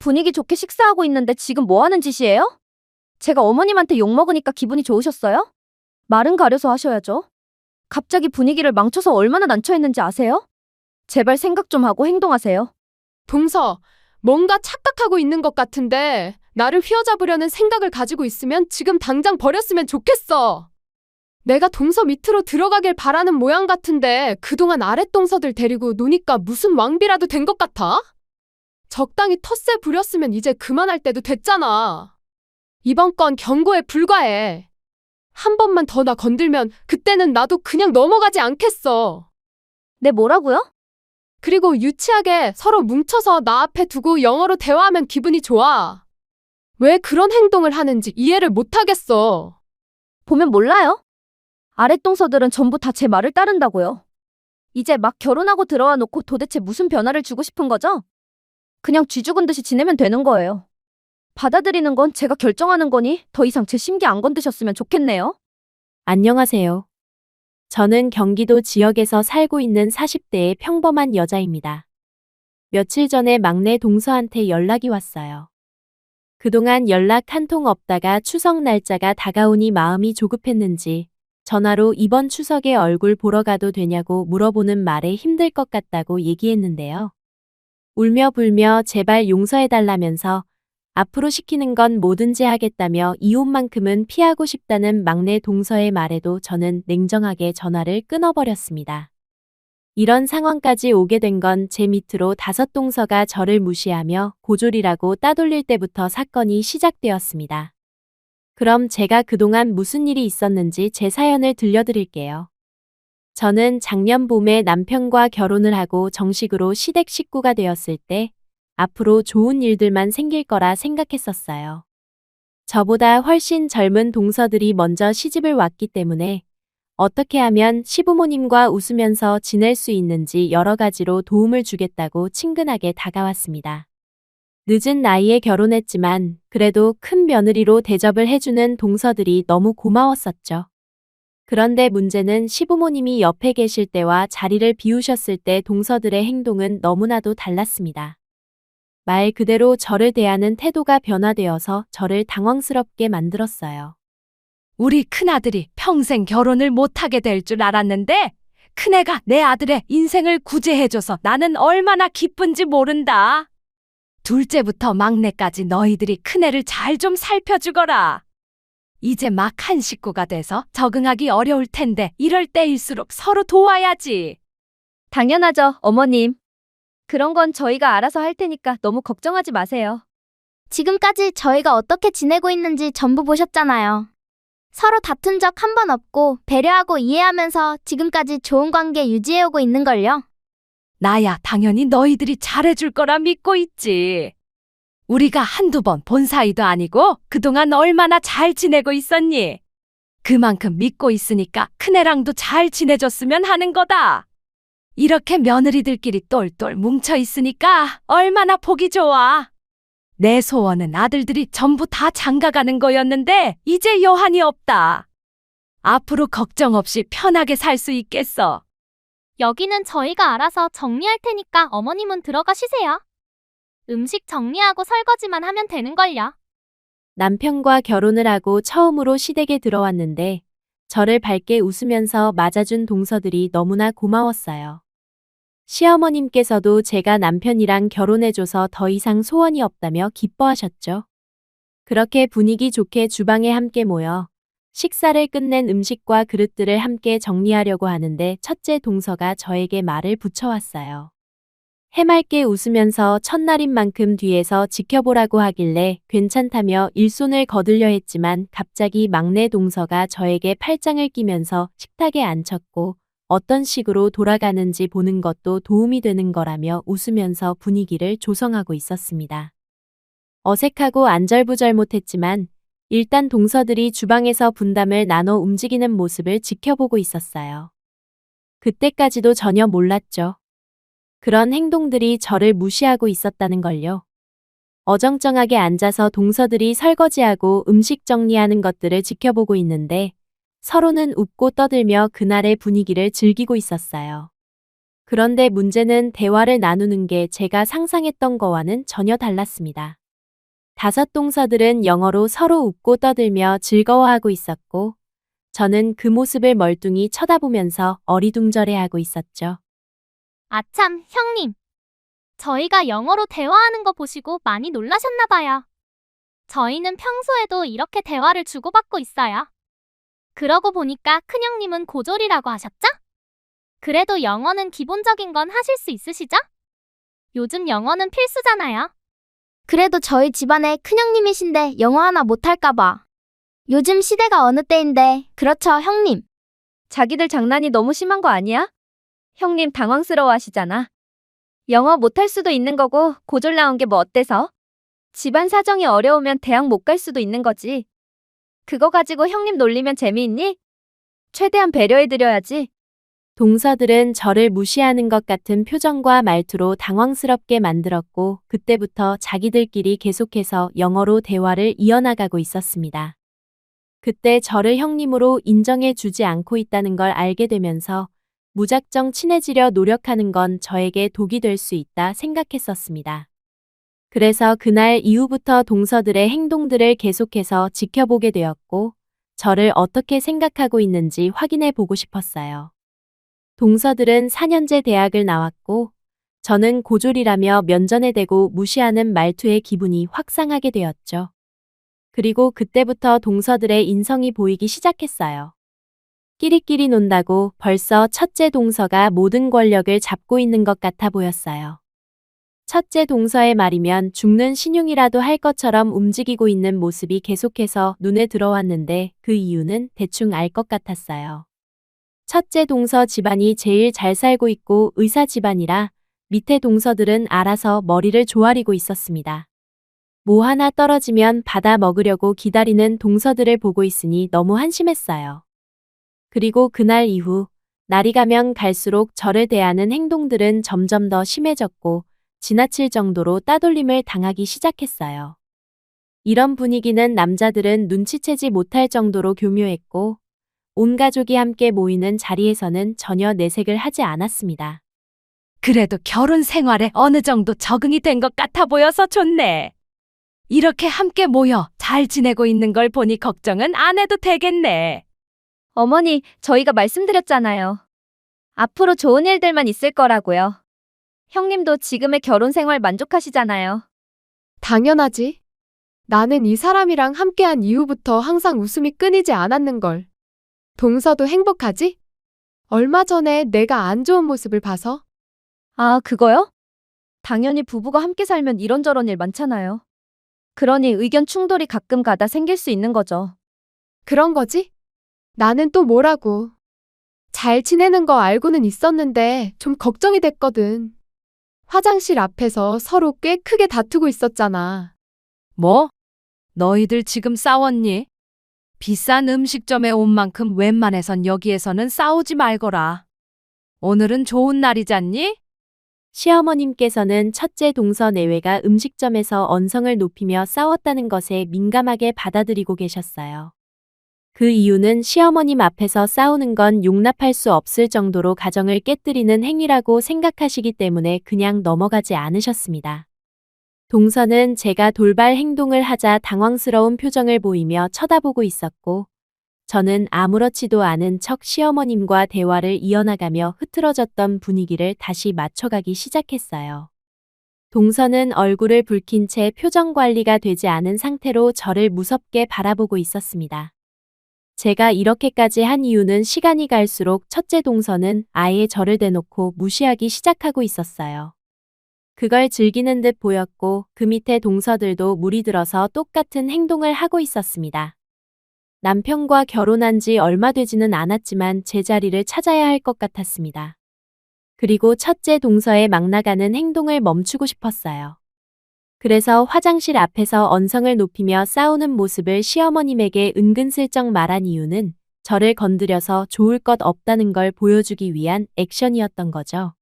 분위기 좋게 식사하고 있는데 지금 뭐 하는 짓이에요? 제가 어머님한테 욕먹으니까 기분이 좋으셨어요? 말은 가려서 하셔야죠. 갑자기 분위기를 망쳐서 얼마나 난처했는지 아세요? 제발 생각 좀 하고 행동하세요. 동서, 뭔가 착각하고 있는 것 같은데 나를 휘어잡으려는 생각을 가지고 있으면 지금 당장 버렸으면 좋겠어. 내가 동서 밑으로 들어가길 바라는 모양 같은데 그동안 아랫동서들 데리고 노니까 무슨 왕비라도 된 것 같아? 적당히 텃세 부렸으면 이제 그만할 때도 됐잖아. 이번 건 경고에 불과해. 한 번만 더 나 건들면 그때는 나도 그냥 넘어가지 않겠어. 네, 뭐라고요? 그리고 유치하게 서로 뭉쳐서 나 앞에 두고 영어로 대화하면 기분이 좋아. 왜 그런 행동을 하는지 이해를 못하겠어. 보면 몰라요? 아랫동서들은 전부 다 제 말을 따른다고요. 이제 막 결혼하고 들어와 놓고 도대체 무슨 변화를 주고 싶은 거죠? 그냥 쥐 죽은 듯이 지내면 되는 거예요. 받아들이는 건 제가 결정하는 거니 더 이상 제 심기 안 건드셨으면 좋겠네요. 안녕하세요. 저는 경기도 지역에서 살고 있는 40대의 평범한 여자입니다. 며칠 전에 막내 동서한테 연락이 왔어요. 그동안 연락 한 통 없다가 추석 날짜가 다가오니 마음이 조급했는지 전화로 이번 추석에 얼굴 보러 가도 되냐고 물어보는 말에 힘들 것 같다고 얘기했는데요. 울며 불며 제발 용서해달라면서 앞으로 시키는 건 뭐든지 하겠다며 이혼만큼은 피하고 싶다는 막내 동서의 말에도 저는 냉정하게 전화를 끊어버렸습니다. 이런 상황까지 오게 된 건 제 밑으로 5동서가 저를 무시하며 고졸이라고 따돌릴 때부터 사건이 시작되었습니다. 그럼 제가 그동안 무슨 일이 있었는지 제 사연을 들려드릴게요. 저는 작년 봄에 남편과 결혼을 하고 정식으로 시댁 식구가 되었을 때 앞으로 좋은 일들만 생길 거라 생각했었어요. 저보다 훨씬 젊은 동서들이 먼저 시집을 왔기 때문에 어떻게 하면 시부모님과 웃으면서 지낼 수 있는지 여러 가지로 도움을 주겠다고 친근하게 다가왔습니다. 늦은 나이에 결혼했지만 그래도 큰 며느리로 대접을 해주는 동서들이 너무 고마웠었죠. 그런데 문제는 시부모님이 옆에 계실 때와 자리를 비우셨을 때 동서들의 행동은 너무나도 달랐습니다. 말 그대로 저를 대하는 태도가 변화되어서 저를 당황스럽게 만들었어요. 우리 큰아들이 평생 결혼을 못하게 될 줄 알았는데 큰애가 내 아들의 인생을 구제해줘서 나는 얼마나 기쁜지 모른다. 둘째부터 막내까지 너희들이 큰애를 잘 좀 살펴주거라. 이제 막 한 식구가 돼서 적응하기 어려울 텐데 이럴 때일수록 서로 도와야지. 당연하죠, 어머님. 그런 건 저희가 알아서 할 테니까 너무 걱정하지 마세요. 지금까지 저희가 어떻게 지내고 있는지 전부 보셨잖아요. 서로 다툰 적 한 번 없고 배려하고 이해하면서 지금까지 좋은 관계 유지해오고 있는걸요. 나야 당연히 너희들이 잘해줄 거라 믿고 있지. 우리가 한두 번 본 사이도 아니고 그동안 얼마나 잘 지내고 있었니? 그만큼 믿고 있으니까 큰애랑도 잘 지내줬으면 하는 거다. 이렇게 며느리들끼리 똘똘 뭉쳐 있으니까 얼마나 보기 좋아. 내 소원은 아들들이 전부 다 장가가는 거였는데 이제 여한이 없다. 앞으로 걱정 없이 편하게 살 수 있겠어. 여기는 저희가 알아서 정리할 테니까 어머님은 들어가시세요. 음식 정리하고 설거지만 하면 되는걸요. 남편과 결혼을 하고 처음으로 시댁에 들어왔는데 저를 밝게 웃으면서 맞아준 동서들이 너무나 고마웠어요. 시어머님께서도 제가 남편이랑 결혼해줘서 더 이상 소원이 없다며 기뻐하셨죠. 그렇게 분위기 좋게 주방에 함께 모여 식사를 끝낸 음식과 그릇들을 함께 정리하려고 하는데 첫째 동서가 저에게 말을 붙여왔어요. 해맑게 웃으면서 첫날인 만큼 뒤에서 지켜보라고 하길래 괜찮다며 일손을 거들려 했지만 갑자기 막내 동서가 저에게 팔짱을 끼면서 식탁에 앉혔고 어떤 식으로 돌아가는지 보는 것도 도움이 되는 거라며 웃으면서 분위기를 조성하고 있었습니다. 어색하고 안절부절 못했지만 일단 동서들이 주방에서 분담을 나눠 움직이는 모습을 지켜보고 있었어요. 그때까지도 전혀 몰랐죠. 그런 행동들이 저를 무시하고 있었다는 걸요. 어정쩡하게 앉아서 동서들이 설거지하고 음식 정리하는 것들을 지켜보고 있는데 서로는 웃고 떠들며 그날의 분위기를 즐기고 있었어요. 그런데 문제는 대화를 나누는 게 제가 상상했던 거와는 전혀 달랐습니다. 5 동서들은 영어로 서로 웃고 떠들며 즐거워하고 있었고, 저는 그 모습을 멀뚱히 쳐다보면서 어리둥절해하고 있었죠. 아참, 형님. 저희가 영어로 대화하는 거 보시고 많이 놀라셨나 봐요. 저희는 평소에도 이렇게 대화를 주고받고 있어요. 그러고 보니까 큰형님은 고졸이라고 하셨죠? 그래도 영어는 기본적인 건 하실 수 있으시죠? 요즘 영어는 필수잖아요. 그래도 저희 집안의 큰형님이신데 영어 하나 못할까 봐. 요즘 시대가 어느 때인데, 그렇죠, 형님? 자기들 장난이 너무 심한 거 아니야? 형님 당황스러워 하시잖아. 영어 못할 수도 있는 거고 고졸 나온 게 뭐 어때서? 집안 사정이 어려우면 대학 못 갈 수도 있는 거지. 그거 가지고 형님 놀리면 재미있니? 최대한 배려해드려야지. 동서들은 저를 무시하는 것 같은 표정과 말투로 당황스럽게 만들었고, 그때부터 자기들끼리 계속해서 영어로 대화를 이어나가고 있었습니다. 그때 저를 형님으로 인정해 주지 않고 있다는 걸 알게 되면서 무작정 친해지려 노력하는 건 저에게 독이 될 수 있다 생각했었습니다. 그래서 그날 이후부터 동서들의 행동들을 계속해서 지켜보게 되었고, 저를 어떻게 생각하고 있는지 확인해 보고 싶었어요. 동서들은 4년제 대학을 나왔고, 저는 고졸이라며 면전에 대고 무시하는 말투에 기분이 확 상하게 되었죠. 그리고 그때부터 동서들의 인성이 보이기 시작했어요. 끼리끼리 논다고 벌써 첫째 동서가 모든 권력을 잡고 있는 것 같아 보였어요. 첫째 동서의 말이면 죽는 신용이라도 할 것처럼 움직이고 있는 모습이 계속해서 눈에 들어왔는데, 그 이유는 대충 알 것 같았어요. 첫째 동서 집안이 제일 잘 살고 있고 의사 집안이라 밑에 동서들은 알아서 머리를 조아리고 있었습니다. 뭐 하나 떨어지면 받아 먹으려고 기다리는 동서들을 보고 있으니 너무 한심했어요. 그리고 그날 이후 날이 가면 갈수록 저를 대하는 행동들은 점점 더 심해졌고, 지나칠 정도로 따돌림을 당하기 시작했어요. 이런 분위기는 남자들은 눈치채지 못할 정도로 교묘했고, 온 가족이 함께 모이는 자리에서는 전혀 내색을 하지 않았습니다. 그래도 결혼 생활에 어느 정도 적응이 된 것 같아 보여서 좋네. 이렇게 함께 모여 잘 지내고 있는 걸 보니 걱정은 안 해도 되겠네. 어머니, 저희가 말씀드렸잖아요. 앞으로 좋은 일들만 있을 거라고요. 형님도 지금의 결혼 생활 만족하시잖아요. 당연하지. 나는 이 사람이랑 함께한 이후부터 항상 웃음이 끊이지 않았는걸. 동서도 행복하지? 얼마 전에 내가 안 좋은 모습을 봐서. 아, 그거요? 당연히 부부가 함께 살면 이런저런 일 많잖아요. 그러니 의견 충돌이 가끔 가다 생길 수 있는 거죠. 그런 거지? 나는 또 뭐라고. 잘 지내는 거 알고는 있었는데 좀 걱정이 됐거든. 화장실 앞에서 서로 꽤 크게 다투고 있었잖아. 뭐? 너희들 지금 싸웠니? 비싼 음식점에 온 만큼 웬만해선 여기에서는 싸우지 말거라. 오늘은 좋은 날이잖니? 시어머님께서는 첫째 동서 내외가 음식점에서 언성을 높이며 싸웠다는 것에 민감하게 받아들이고 계셨어요. 그 이유는 시어머님 앞에서 싸우는 건 용납할 수 없을 정도로 가정을 깨뜨리는 행위라고 생각하시기 때문에 그냥 넘어가지 않으셨습니다. 동서는 제가 돌발 행동을 하자 당황스러운 표정을 보이며 쳐다보고 있었고, 저는 아무렇지도 않은 척 시어머님과 대화를 이어나가며 흐트러졌던 분위기를 다시 맞춰가기 시작했어요. 동서는 얼굴을 붉힌 채 표정 관리가 되지 않은 상태로 저를 무섭게 바라보고 있었습니다. 제가 이렇게까지 한 이유는 시간이 갈수록 첫째 동서는 아예 저를 대놓고 무시하기 시작하고 있었어요. 그걸 즐기는 듯 보였고, 그 밑에 동서들도 물이 들어서 똑같은 행동을 하고 있었습니다. 남편과 결혼한 지 얼마 되지는 않았지만 제자리를 찾아야 할 것 같았습니다. 그리고 첫째 동서의 막 나가는 행동을 멈추고 싶었어요. 그래서 화장실 앞에서 언성을 높이며 싸우는 모습을 시어머님에게 은근슬쩍 말한 이유는 저를 건드려서 좋을 것 없다는 걸 보여주기 위한 액션이었던 거죠.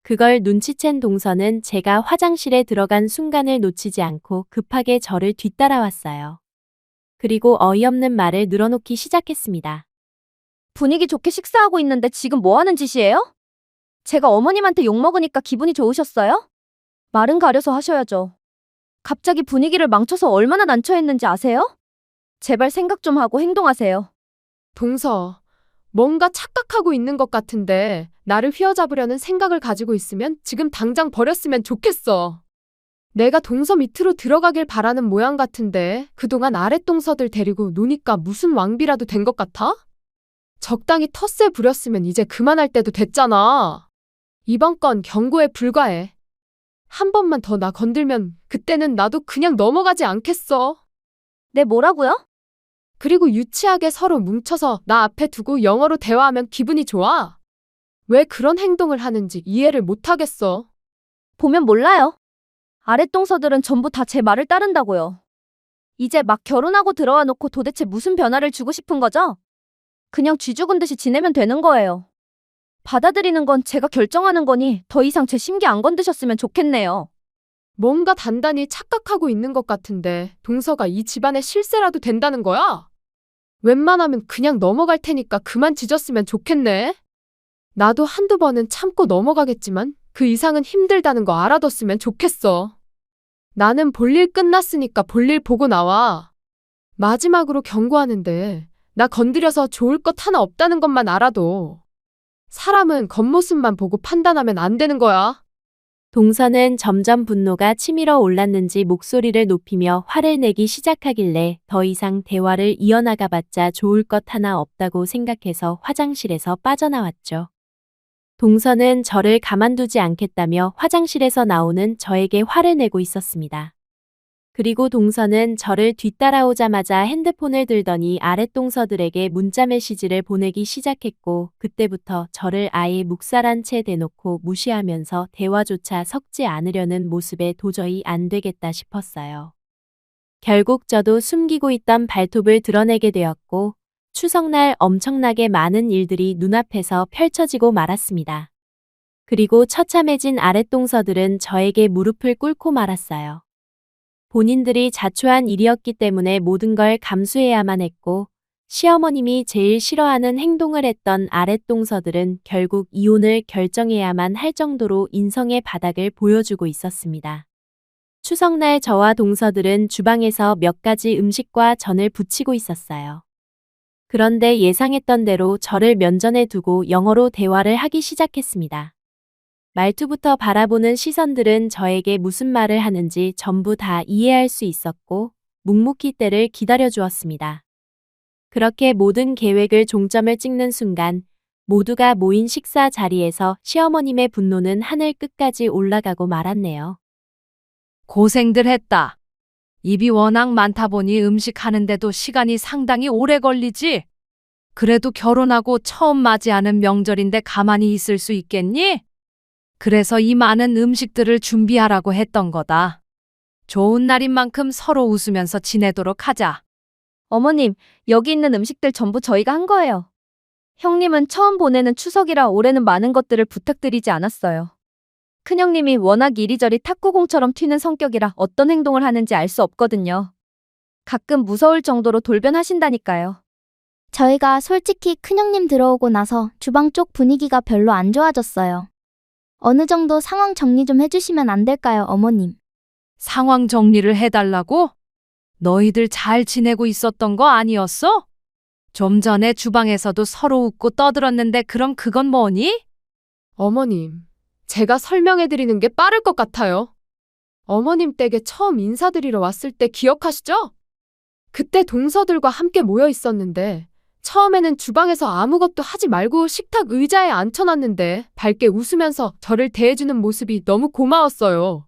그걸 눈치챈 동서는 제가 화장실에 들어간 순간을 놓치지 않고 급하게 저를 뒤따라왔어요. 그리고 어이없는 말을 늘어놓기 시작했습니다. 분위기 좋게 식사하고 있는데 지금 뭐 하는 짓이에요? 제가 어머님한테 욕먹으니까 기분이 좋으셨어요? 말은 가려서 하셔야죠. 갑자기 분위기를 망쳐서 얼마나 난처했는지 아세요? 제발 생각 좀 하고 행동하세요. 동서, 뭔가 착각하고 있는 것 같은데 나를 휘어잡으려는 생각을 가지고 있으면 지금 당장 버렸으면 좋겠어. 내가 동서 밑으로 들어가길 바라는 모양 같은데 그동안 아랫동서들 데리고 노니까 무슨 왕비라도 된 것 같아? 적당히 텃세 부렸으면 이제 그만할 때도 됐잖아. 이번 건 경고에 불과해. 한 번만 더 나 건들면 그때는 나도 그냥 넘어가지 않겠어. 네, 뭐라고요? 그리고 유치하게 서로 뭉쳐서 나 앞에 두고 영어로 대화하면 기분이 좋아? 왜 그런 행동을 하는지 이해를 못하겠어. 보면 몰라요. 아랫동서들은 전부 다 제 말을 따른다고요. 이제 막 결혼하고 들어와 놓고 도대체 무슨 변화를 주고 싶은 거죠? 그냥 쥐 죽은 듯이 지내면 되는 거예요. 받아들이는 건 제가 결정하는 거니 더 이상 제 심기 안 건드셨으면 좋겠네요. 뭔가 단단히 착각하고 있는 것 같은데 동서가 이 집안의 실세라도 된다는 거야? 웬만하면 그냥 넘어갈 테니까 그만 짖었으면 좋겠네. 나도 한두 번은 참고 넘어가겠지만 그 이상은 힘들다는 거 알아뒀으면 좋겠어. 나는 볼일 끝났으니까 볼일 보고 나와. 마지막으로 경고하는데 나 건드려서 좋을 것 하나 없다는 것만 알아도. 사람은 겉모습만 보고 판단하면 안 되는 거야. 동서는 점점 분노가 치밀어 올랐는지 목소리를 높이며 화를 내기 시작하길래 더 이상 대화를 이어나가봤자 좋을 것 하나 없다고 생각해서 화장실에서 빠져나왔죠. 동서는 저를 가만두지 않겠다며 화장실에서 나오는 저에게 화를 내고 있었습니다. 그리고 동서는 저를 뒤따라오자마자 핸드폰을 들더니 아랫동서들에게 문자 메시지를 보내기 시작했고 그때부터 저를 아예 묵살한 채 대놓고 무시하면서 대화조차 섞지 않으려는 모습에 도저히 안 되겠다 싶었어요. 결국 저도 숨기고 있던 발톱을 드러내게 되었고 추석날 엄청나게 많은 일들이 눈앞에서 펼쳐지고 말았습니다. 그리고 처참해진 아랫동서들은 저에게 무릎을 꿇고 말았어요. 본인들이 자초한 일이었기 때문에 모든 걸 감수해야만 했고 시어머님이 제일 싫어하는 행동을 했던 아랫동서들은 결국 이혼을 결정해야만 할 정도로 인성의 바닥을 보여주고 있었습니다. 추석날 저와 동서들은 주방에서 몇 가지 음식과 전을 부치고 있었어요. 그런데 예상했던 대로 저를 면전에 두고 영어로 대화를 하기 시작했습니다. 말투부터 바라보는 시선들은 저에게 무슨 말을 하는지 전부 다 이해할 수 있었고 묵묵히 때를 기다려 주었습니다. 그렇게 모든 계획을 종점을 찍는 순간 모두가 모인 식사 자리에서 시어머님의 분노는 하늘 끝까지 올라가고 말았네요. 고생들 했다. 입이 워낙 많다 보니 음식 하는데도 시간이 상당히 오래 걸리지. 그래도 결혼하고 처음 맞이하는 명절인데 가만히 있을 수 있겠니? 그래서 이 많은 음식들을 준비하라고 했던 거다. 좋은 날인 만큼 서로 웃으면서 지내도록 하자. 어머님, 여기 있는 음식들 전부 저희가 한 거예요. 형님은 처음 보내는 추석이라 올해는 많은 것들을 부탁드리지 않았어요. 큰형님이 워낙 이리저리 탁구공처럼 튀는 성격이라 어떤 행동을 하는지 알 수 없거든요. 가끔 무서울 정도로 돌변하신다니까요. 저희가 솔직히 큰형님 들어오고 나서 주방 쪽 분위기가 별로 안 좋아졌어요. 어느 정도 상황 정리 좀 해주시면 안 될까요, 어머님? 상황 정리를 해달라고? 너희들 잘 지내고 있었던 거 아니었어? 좀 전에 주방에서도 서로 웃고 떠들었는데 그럼 그건 뭐니? 어머님, 제가 설명해드리는 게 빠를 것 같아요. 어머님 댁에 처음 인사드리러 왔을 때 기억하시죠? 그때 동서들과 함께 모여 있었는데 처음에는 주방에서 아무것도 하지 말고 식탁 의자에 앉혀놨는데 밝게 웃으면서 저를 대해주는 모습이 너무 고마웠어요.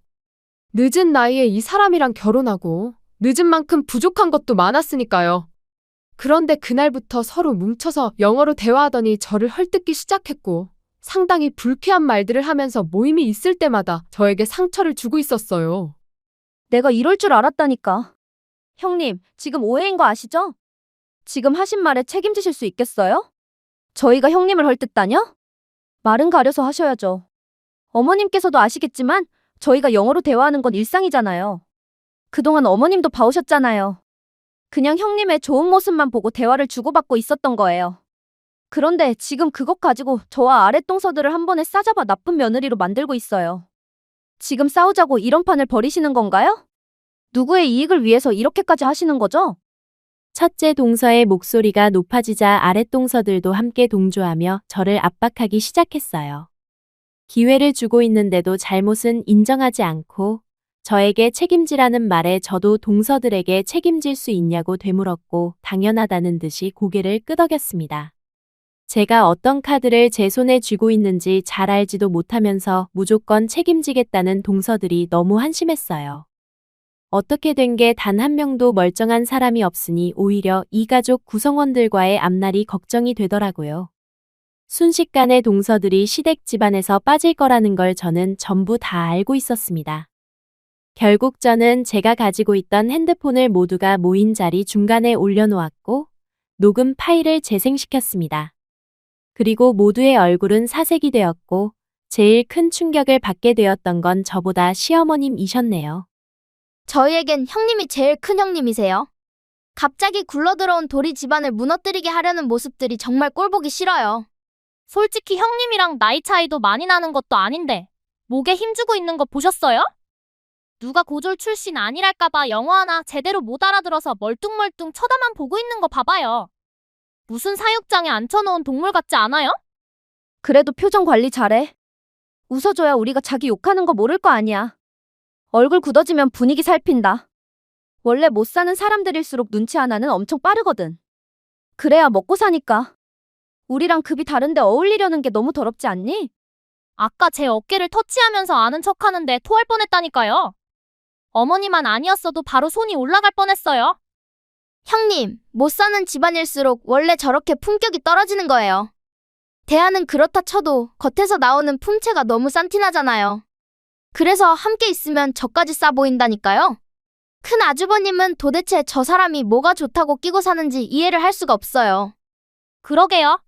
늦은 나이에 이 사람이랑 결혼하고 늦은 만큼 부족한 것도 많았으니까요. 그런데 그날부터 서로 뭉쳐서 영어로 대화하더니 저를 헐뜯기 시작했고 상당히 불쾌한 말들을 하면서 모임이 있을 때마다 저에게 상처를 주고 있었어요. 내가 이럴 줄 알았다니까. 형님, 지금 오해인 거 아시죠? 지금 하신 말에 책임지실 수 있겠어요? 저희가 형님을 헐뜯다뇨? 말은 가려서 하셔야죠. 어머님께서도 아시겠지만 저희가 영어로 대화하는 건 일상이잖아요. 그동안 어머님도 봐오셨잖아요. 그냥 형님의 좋은 모습만 보고 대화를 주고받고 있었던 거예요. 그런데 지금 그것 가지고 저와 아랫동서들을 한 번에 싸잡아 나쁜 며느리로 만들고 있어요. 지금 싸우자고 이런 판을 벌이시는 건가요? 누구의 이익을 위해서 이렇게까지 하시는 거죠? 첫째 동서의 목소리가 높아지자 아랫동서들도 함께 동조하며 저를 압박하기 시작했어요. 기회를 주고 있는데도 잘못은 인정하지 않고 저에게 책임지라는 말에 저도 동서들에게 책임질 수 있냐고 되물었고 당연하다는 듯이 고개를 끄덕였습니다. 제가 어떤 카드를 제 손에 쥐고 있는지 잘 알지도 못하면서 무조건 책임지겠다는 동서들이 너무 한심했어요. 어떻게 된 게 단 한 명도 멀쩡한 사람이 없으니 오히려 이 가족 구성원들과의 앞날이 걱정이 되더라고요. 순식간에 동서들이 시댁 집안에서 빠질 거라는 걸 저는 전부 다 알고 있었습니다. 결국 저는 제가 가지고 있던 핸드폰을 모두가 모인 자리 중간에 올려놓았고 녹음 파일을 재생시켰습니다. 그리고 모두의 얼굴은 사색이 되었고 제일 큰 충격을 받게 되었던 건 저보다 시어머님이셨네요. 저희에겐 형님이 제일 큰 형님이세요. 갑자기 굴러들어온 도리 집안을 무너뜨리게 하려는 모습들이 정말 꼴보기 싫어요. 솔직히 형님이랑 나이 차이도 많이 나는 것도 아닌데 목에 힘주고 있는 거 보셨어요? 누가 고졸 출신 아니랄까봐 영어 하나 제대로 못 알아들어서 멀뚱멀뚱 쳐다만 보고 있는 거 봐봐요. 무슨 사육장에 앉혀놓은 동물 같지 않아요? 그래도 표정 관리 잘해. 웃어줘야 우리가 자기 욕하는 거 모를 거 아니야. 얼굴 굳어지면 분위기 살핀다. 원래 못 사는 사람들일수록 눈치 하나는 엄청 빠르거든. 그래야 먹고 사니까. 우리랑 급이 다른데 어울리려는 게 너무 더럽지 않니? 아까 제 어깨를 터치하면서 아는 척하는데 토할 뻔했다니까요. 어머니만 아니었어도 바로 손이 올라갈 뻔했어요. 형님, 못 사는 집안일수록 원래 저렇게 품격이 떨어지는 거예요. 대하는 그렇다 쳐도 겉에서 나오는 품체가 너무 싼티나잖아요. 그래서 함께 있으면 저까지 싸 보인다니까요. 큰 아주버님은 도대체 저 사람이 뭐가 좋다고 끼고 사는지 이해를 할 수가 없어요. 그러게요.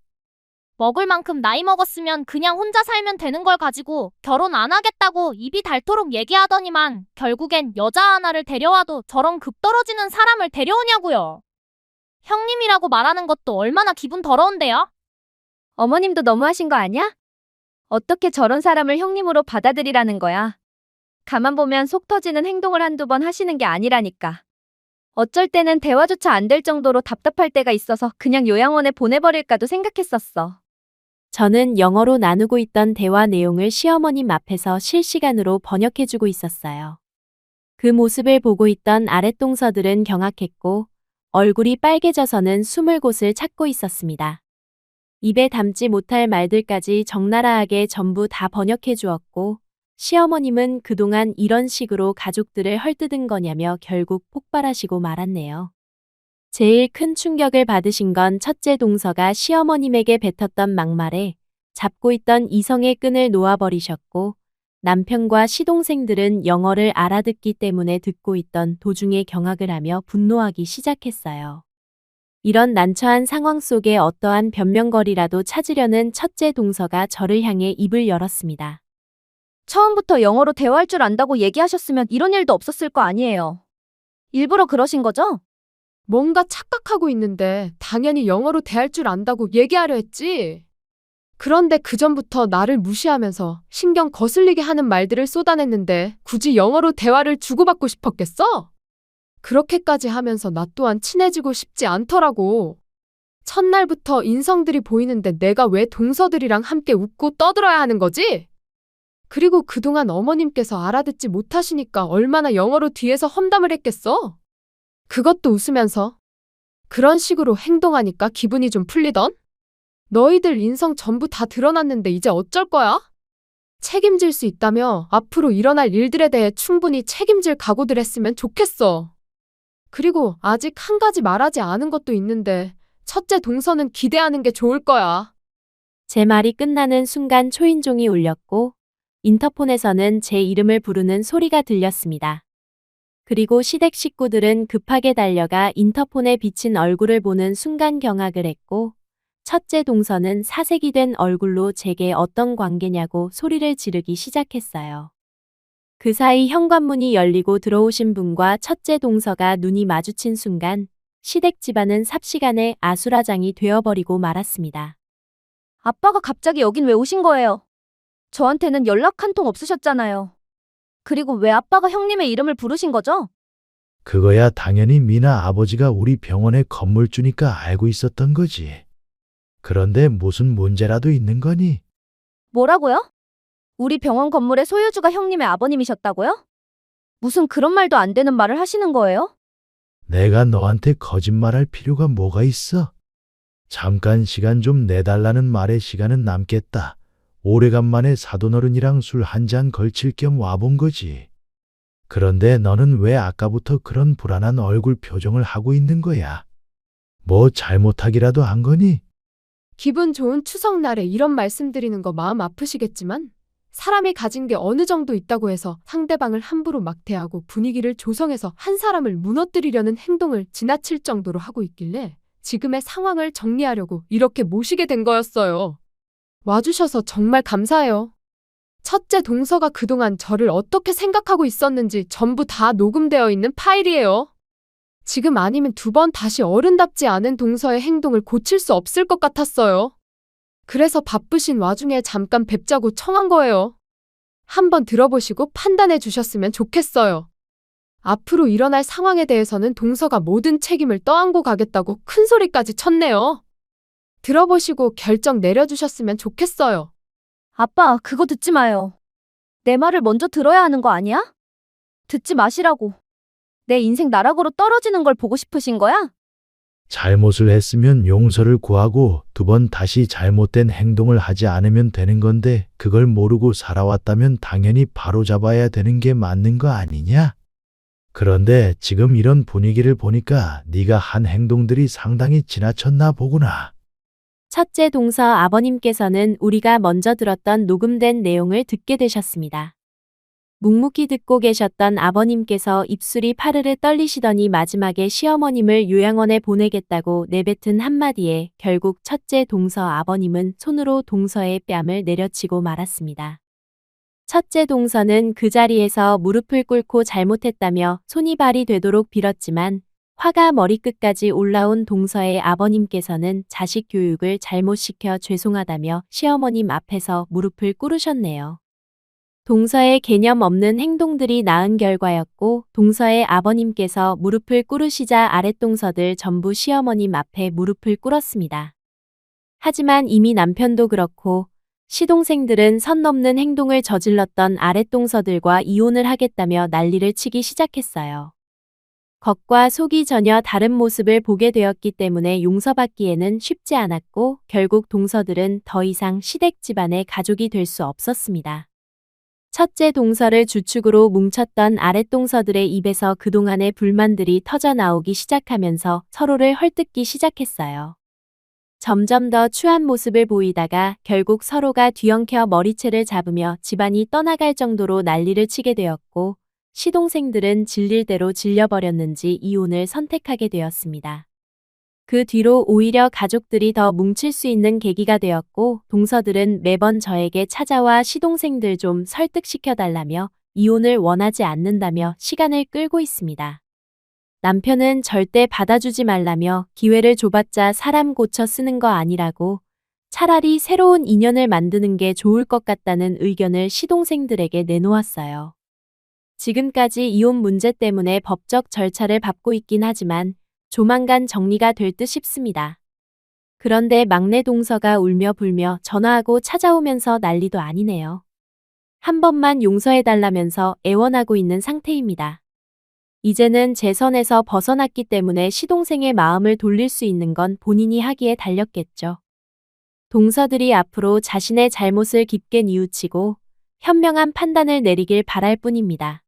먹을 만큼 나이 먹었으면 그냥 혼자 살면 되는 걸 가지고 결혼 안 하겠다고 입이 닳도록 얘기하더니만 결국엔 여자 하나를 데려와도 저런 급 떨어지는 사람을 데려오냐고요. 형님이라고 말하는 것도 얼마나 기분 더러운데요? 어머님도 너무하신 거 아니야? 어떻게 저런 사람을 형님으로 받아들이라는 거야? 가만 보면 속 터지는 행동을 한두 번 하시는 게 아니라니까. 어쩔 때는 대화조차 안 될 정도로 답답할 때가 있어서 그냥 요양원에 보내버릴까도 생각했었어. 저는 영어로 나누고 있던 대화 내용을 시어머님 앞에서 실시간으로 번역해주고 있었어요. 그 모습을 보고 있던 아랫동서들은 경악했고 얼굴이 빨개져서는 숨을 곳을 찾고 있었습니다. 입에 담지 못할 말들까지 적나라하게 전부 다 번역해 주었고 시어머님은 그동안 이런 식으로 가족들을 헐뜯은 거냐며 결국 폭발하시고 말았네요. 제일 큰 충격을 받으신 건 첫째 동서가 시어머님에게 뱉었던 막말에 잡고 있던 이성의 끈을 놓아버리셨고 남편과 시동생들은 영어를 알아듣기 때문에 듣고 있던 도중에 경악을 하며 분노하기 시작했어요. 이런 난처한 상황 속에 어떠한 변명거리라도 찾으려는 첫째 동서가 저를 향해 입을 열었습니다. 처음부터 영어로 대화할 줄 안다고 얘기하셨으면 이런 일도 없었을 거 아니에요. 일부러 그러신 거죠? 뭔가 착각하고 있는데 당연히 영어로 대할 줄 안다고 얘기하려 했지. 그런데 그전부터 나를 무시하면서 신경 거슬리게 하는 말들을 쏟아냈는데 굳이 영어로 대화를 주고받고 싶었겠어? 그렇게까지 하면서 나 또한 친해지고 싶지 않더라고. 첫날부터 인성들이 보이는데 내가 왜 동서들이랑 함께 웃고 떠들어야 하는 거지? 그리고 그동안 어머님께서 알아듣지 못하시니까 얼마나 영어로 뒤에서 험담을 했겠어? 그것도 웃으면서. 그런 식으로 행동하니까 기분이 좀 풀리던? 너희들 인성 전부 다 드러났는데 이제 어쩔 거야? 책임질 수 있다며 앞으로 일어날 일들에 대해 충분히 책임질 각오들 했으면 좋겠어. 그리고 아직 한 가지 말하지 않은 것도 있는데 첫째 동서는 기대하는 게 좋을 거야. 제 말이 끝나는 순간 초인종이 울렸고 인터폰에서는 제 이름을 부르는 소리가 들렸습니다. 그리고 시댁 식구들은 급하게 달려가 인터폰에 비친 얼굴을 보는 순간 경악을 했고 첫째 동서는 사색이 된 얼굴로 제게 어떤 관계냐고 소리를 지르기 시작했어요. 그 사이 현관문이 열리고 들어오신 분과 첫째 동서가 눈이 마주친 순간 시댁 집안은 삽시간에 아수라장이 되어버리고 말았습니다. 아빠가 갑자기 여긴 왜 오신 거예요? 저한테는 연락 한 통 없으셨잖아요. 그리고 왜 아빠가 형님의 이름을 부르신 거죠? 그거야 당연히 미나 아버지가 우리 병원에 건물주니까 알고 있었던 거지. 그런데 무슨 문제라도 있는 거니? 뭐라고요? 우리 병원 건물의 소유주가 형님의 아버님이셨다고요? 무슨 그런 말도 안 되는 말을 하시는 거예요? 내가 너한테 거짓말할 필요가 뭐가 있어? 잠깐 시간 좀 내달라는 말에 시간은 남겠다. 오래간만에 사돈어른이랑 술 한 잔 걸칠 겸 와본 거지. 그런데 너는 왜 아까부터 그런 불안한 얼굴 표정을 하고 있는 거야? 뭐 잘못하기라도 한 거니? 기분 좋은 추석날에 이런 말씀드리는 거 마음 아프시겠지만 사람이 가진 게 어느 정도 있다고 해서 상대방을 함부로 막대하고 분위기를 조성해서 한 사람을 무너뜨리려는 행동을 지나칠 정도로 하고 있길래 지금의 상황을 정리하려고 이렇게 모시게 된 거였어요. 와주셔서 정말 감사해요. 첫째 동서가 그동안 저를 어떻게 생각하고 있었는지 전부 다 녹음되어 있는 파일이에요. 지금 아니면 2번 다시 어른답지 않은 동서의 행동을 고칠 수 없을 것 같았어요. 그래서 바쁘신 와중에 잠깐 뵙자고 청한 거예요. 한번 들어보시고 판단해 주셨으면 좋겠어요. 앞으로 일어날 상황에 대해서는 동서가 모든 책임을 떠안고 가겠다고 큰 소리까지 쳤네요. 들어보시고 결정 내려주셨으면 좋겠어요. 아빠, 그거 듣지 마요. 내 말을 먼저 들어야 하는 거 아니야? 듣지 마시라고. 내 인생 나락으로 떨어지는 걸 보고 싶으신 거야? 잘못을 했으면 용서를 구하고 2번 다시 잘못된 행동을 하지 않으면 되는 건데 그걸 모르고 살아왔다면 당연히 바로잡아야 되는 게 맞는 거 아니냐? 그런데 지금 이런 분위기를 보니까 네가 한 행동들이 상당히 지나쳤나 보구나. 첫째 동서 아버님께서는 우리가 먼저 들었던 녹음된 내용을 듣게 되셨습니다. 묵묵히 듣고 계셨던 아버님께서 입술이 파르르 떨리시더니 마지막에 시어머님을 요양원에 보내겠다고 내뱉은 한마디에 결국 첫째 동서 아버님은 손으로 동서의 뺨을 내려치고 말았습니다. 첫째 동서는 그 자리에서 무릎을 꿇고 잘못했다며 손이 발이 되도록 빌었지만 화가 머리끝까지 올라온 동서의 아버님께서는 자식 교육을 잘못시켜 죄송하다며 시어머님 앞에서 무릎을 꿇으셨네요. 동서의 개념 없는 행동들이 낳은 결과였고 동서의 아버님께서 무릎을 꿇으시자 아랫동서들 전부 시어머님 앞에 무릎을 꿇었습니다. 하지만 이미 남편도 그렇고 시동생들은 선 넘는 행동을 저질렀던 아랫동서들과 이혼을 하겠다며 난리를 치기 시작했어요. 겉과 속이 전혀 다른 모습을 보게 되었기 때문에 용서받기에는 쉽지 않았고 결국 동서들은 더 이상 시댁 집안의 가족이 될 수 없었습니다. 첫째 동서를 주축으로 뭉쳤던 아랫동서들의 입에서 그동안의 불만들이 터져나오기 시작하면서 서로를 헐뜯기 시작했어요. 점점 더 추한 모습을 보이다가 결국 서로가 뒤엉켜 머리채를 잡으며 집안이 떠나갈 정도로 난리를 치게 되었고 시동생들은 질릴 대로 질려버렸는지 이혼을 선택하게 되었습니다. 그 뒤로 오히려 가족들이 더 뭉칠 수 있는 계기가 되었고 동서들은 매번 저에게 찾아와 시동생들 좀 설득시켜달라며 이혼을 원하지 않는다며 시간을 끌고 있습니다. 남편은 절대 받아주지 말라며 기회를 줘봤자 사람 고쳐 쓰는 거 아니라고 차라리 새로운 인연을 만드는 게 좋을 것 같다는 의견을 시동생들에게 내놓았어요. 지금까지 이혼 문제 때문에 법적 절차를 밟고 있긴 하지만 조만간 정리가 될 듯 싶습니다. 그런데 막내 동서가 울며 불며 전화하고 찾아오면서 난리도 아니네요. 한 번만 용서해달라면서 애원하고 있는 상태입니다. 이제는 제 선에서 벗어났기 때문에 시동생의 마음을 돌릴 수 있는 건 본인이 하기에 달렸겠죠. 동서들이 앞으로 자신의 잘못을 깊게 뉘우치고 현명한 판단을 내리길 바랄 뿐입니다.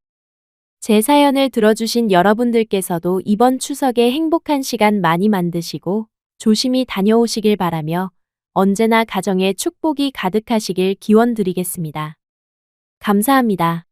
제 사연을 들어주신 여러분들께서도 이번 추석에 행복한 시간 많이 만드시고 조심히 다녀오시길 바라며 언제나 가정에 축복이 가득하시길 기원드리겠습니다. 감사합니다.